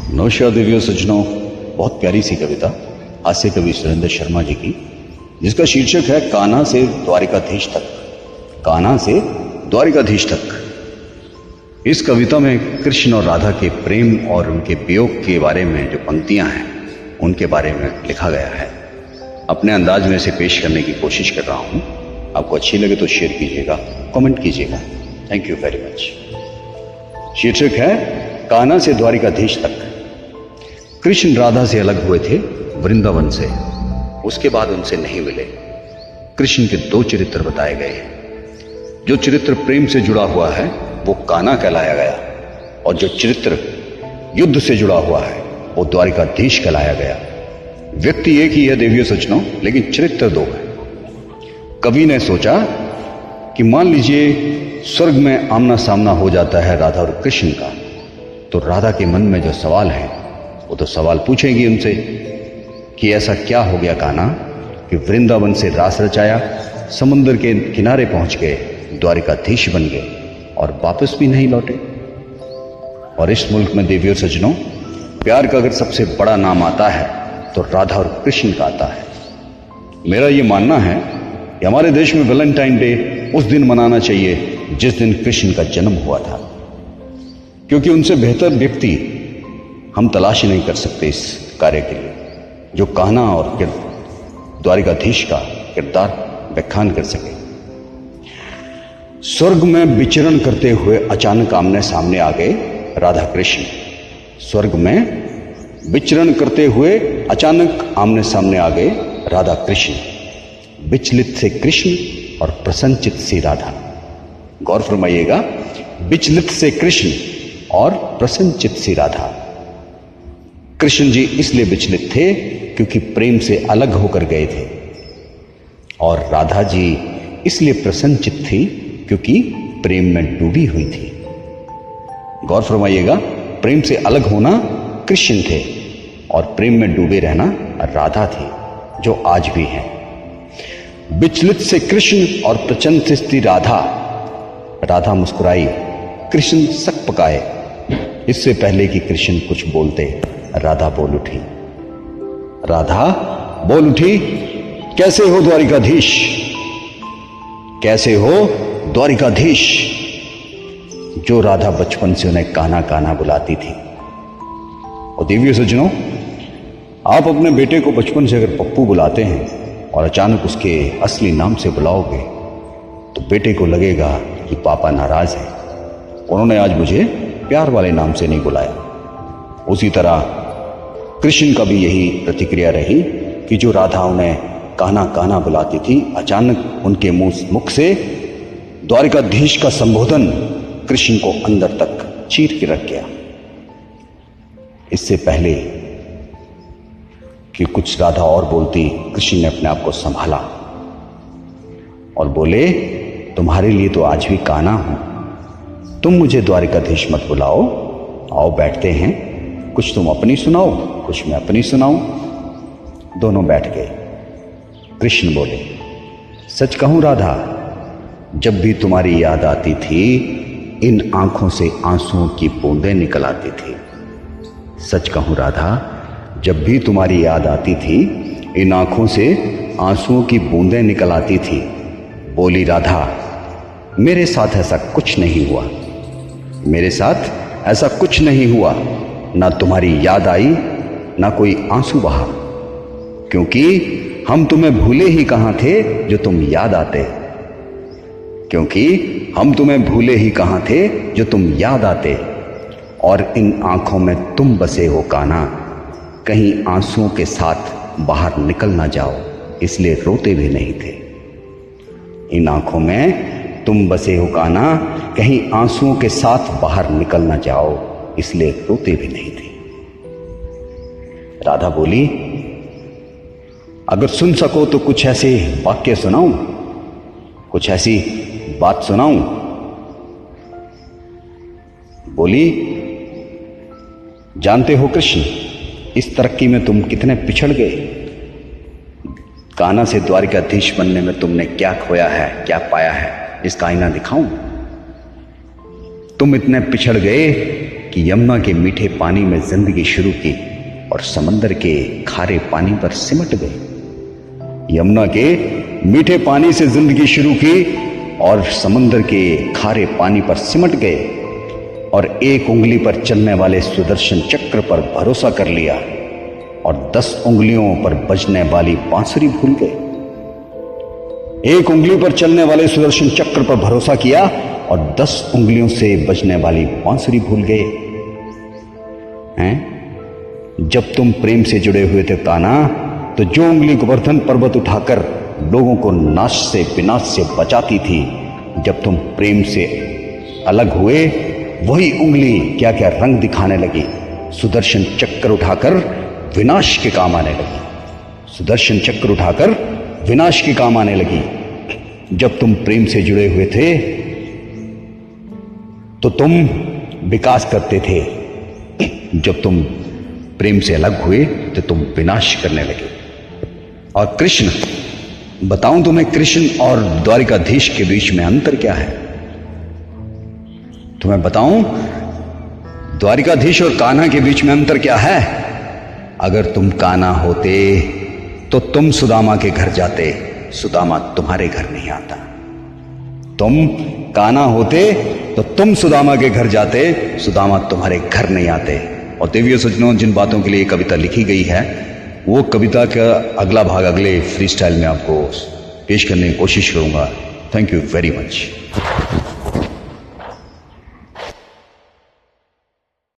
नमस्कार दिव्य सज्जनों, बहुत प्यारी सी कविता हास्य कवि सुरेंद्र शर्मा जी की, जिसका शीर्षक है कान्हा से द्वारिकाधीश तक। कान्हा से द्वारिकाधीश तक। इस कविता में कृष्ण और राधा के प्रेम और उनके वियोग के बारे में जो पंक्तियां हैं उनके बारे में लिखा गया है। अपने अंदाज में इसे पेश करने की कोशिश कर रहा हूं। आपको अच्छी लगे तो शेयर कीजिएगा, कमेंट कीजिएगा। Thank you very much. शीर्षक है कान्हा से द्वारिकाधीश तक। कृष्ण राधा से अलग हुए थे वृंदावन से, उसके बाद उनसे नहीं मिले। कृष्ण के दो चरित्र बताए गए हैं। जो चरित्र प्रेम से जुड़ा हुआ है वो कान्हा कहलाया गया, और जो चरित्र युद्ध से जुड़ा हुआ है वो द्वारिकाधीश कहलाया गया। व्यक्ति एक ही है देवियों सज्जनों, लेकिन चरित्र दो है। कवि ने सोचा कि मान लीजिए स्वर्ग में आमना सामना हो जाता है राधा और कृष्ण का, तो राधा के मन में जो सवाल है वो तो सवाल पूछेगी उनसे कि ऐसा क्या हो गया कान्हा कि वृंदावन से रास रचाया, समुद्र के किनारे पहुंच गए, द्वारिकाधीश बन गए और वापस भी नहीं लौटे। और इस मुल्क में देवियों सज्जनों, प्यार का अगर सबसे बड़ा नाम आता है तो राधा और कृष्ण का आता है। मेरा ये मानना है कि हमारे देश में वैलेंटाइन डे उस दिन मनाना चाहिए जिस दिन कृष्ण का जन्म हुआ था, क्योंकि उनसे बेहतर व्यक्ति हम तलाश नहीं कर सकते इस कार्य के लिए, जो कान्हा और द्वारिकाधीश का किरदार व्याख्यान कर सके। स्वर्ग में विचरण करते हुए अचानक आमने सामने आ गए राधा कृष्ण। स्वर्ग में विचरण करते हुए अचानक आमने सामने आ गए राधा कृष्ण। विचलित से कृष्ण और प्रसन्नचित सी राधा। गौर फरमाइएगा, विचलित से कृष्ण और प्रसन्नचित सी राधा। कृष्ण जी इसलिए विचलित थे क्योंकि प्रेम से अलग होकर गए थे, और राधा जी इसलिए प्रसन्नचित थी क्योंकि प्रेम में डूबी हुई थी। गौर फरमाइएगा, प्रेम से अलग होना कृष्ण थे और प्रेम में डूबे रहना राधा थी, जो आज भी है। विचलित से कृष्ण और प्रसन्नचित सी राधा। राधा मुस्कुराई, कृष्ण सक पकाए। इससे पहले कि कृष्ण कुछ बोलते, राधा बोल उठी। राधा बोल उठी, कैसे हो द्वारिकाधीश, कैसे हो द्वारिकाधीश। जो राधा बचपन से उन्हें कान्हा कान्हा बुलाती थी। और देवियों सज्जनों, आप अपने बेटे को बचपन से अगर पप्पू बुलाते हैं और अचानक उसके असली नाम से बुलाओगे तो बेटे को लगेगा कि पापा नाराज है, उन्होंने आज मुझे प्यार वाले नाम से नहीं बुलाया। उसी तरह कृष्ण का भी यही प्रतिक्रिया रही कि जो राधा उन्हें कान्हा कान्हा बुलाती थी, अचानक उनके मुख से द्वारिकाधीश का संबोधन कृष्ण को अंदर तक चीर के रख गया। इससे पहले कि कुछ राधा और बोलती, कृष्ण ने अपने आप को संभाला और बोले, तुम्हारे लिए तो आज भी कान्हा हूं, तुम मुझे द्वारिकाधीश मत बुलाओ, आओ बैठते हैं, कुछ तुम अपनी सुनाओ, कुछ मैं अपनी सुनाऊं। दोनों बैठ गए। कृष्ण बोले, सच कहूं राधा, जब भी तुम्हारी याद आती थी इन आंखों से आंसुओं की बूंदें निकल आती थी। सच कहूं राधा, जब भी तुम्हारी याद आती थी इन आंखों से आंसुओं की बूंदें निकल आती थी। बोली राधा, मेरे साथ ऐसा कुछ नहीं हुआ, मेरे साथ ऐसा कुछ नहीं हुआ, ना तुम्हारी याद आई ना कोई आंसू बहा, क्योंकि हम तुम्हें भूले ही कहां थे जो तुम याद आते, क्योंकि हम तुम्हें भूले ही कहां थे जो तुम याद आते। और इन आंखों में तुम बसे हो कान्हा, कहीं आंसुओं के साथ बाहर निकल ना जाओ, इसलिए रोते भी नहीं थे। इन आंखों में तुम बसे हो कान्हा, कहीं आंसुओं के साथ बाहर निकल ना जाओ, इसलिए रोते भी नहीं थे। राधा बोली, अगर सुन सको तो कुछ ऐसे वाक्य सुनाऊं, कुछ ऐसी बात सुनाऊं। बोली, जानते हो कृष्ण, इस तरक्की में तुम कितने पिछड़ गए। कान्हा से द्वारिकाधीश बनने में तुमने क्या खोया है, क्या पाया है, इसका आईना दिखाऊं। तुम इतने पिछड़ गए कि यमुना के मीठे पानी में जिंदगी शुरू की और समंदर के खारे पानी पर सिमट गए। यमुना के मीठे पानी से जिंदगी शुरू की और समंदर के खारे पानी पर सिमट गए और एक उंगली पर चलने वाले सुदर्शन चक्र पर भरोसा कर लिया और 10 उंगलियों पर बजने वाली बांसुरी भूल गए। एक उंगली पर चलने वाले सुदर्शन चक्र पर भरोसा किया और 10 उंगलियों से बजने वाली बांसुरी भूल गए हैं। जब तुम प्रेम से जुड़े हुए थे कान्हा, तो जो उंगली गोवर्धन पर्वत उठाकर लोगों को नाश से विनाश से बचाती थी, जब तुम प्रेम से अलग हुए वही उंगली क्या क्या रंग दिखाने लगी। सुदर्शन चक्र उठाकर विनाश के काम आने लगी। सुदर्शन चक्र उठाकर विनाश के काम आने लगी। जब तुम प्रेम से जुड़े हुए थे तो तुम विकास करते थे, जब तुम प्रेम से अलग हुए तो तुम विनाश करने लगे। और कृष्ण, बताऊं तुम्हें कृष्ण और द्वारिकाधीश के बीच में अंतर क्या है? तुम्हें बताऊं द्वारिकाधीश और कान्हा के बीच में अंतर क्या है? अगर तुम कान्हा होते तो तुम सुदामा के घर जाते, सुदामा तुम्हारे घर नहीं आता। तुम कान्हा होते तो तुम सुदामा के घर जाते, सुदामा तुम्हारे घर नहीं आते। और देवियों सज्जनों, जिन बातों के लिए कविता लिखी गई है वो कविता का अगला भाग अगले फ्री स्टाइल में आपको पेश करने की कोशिश करूंगा। Thank you very much.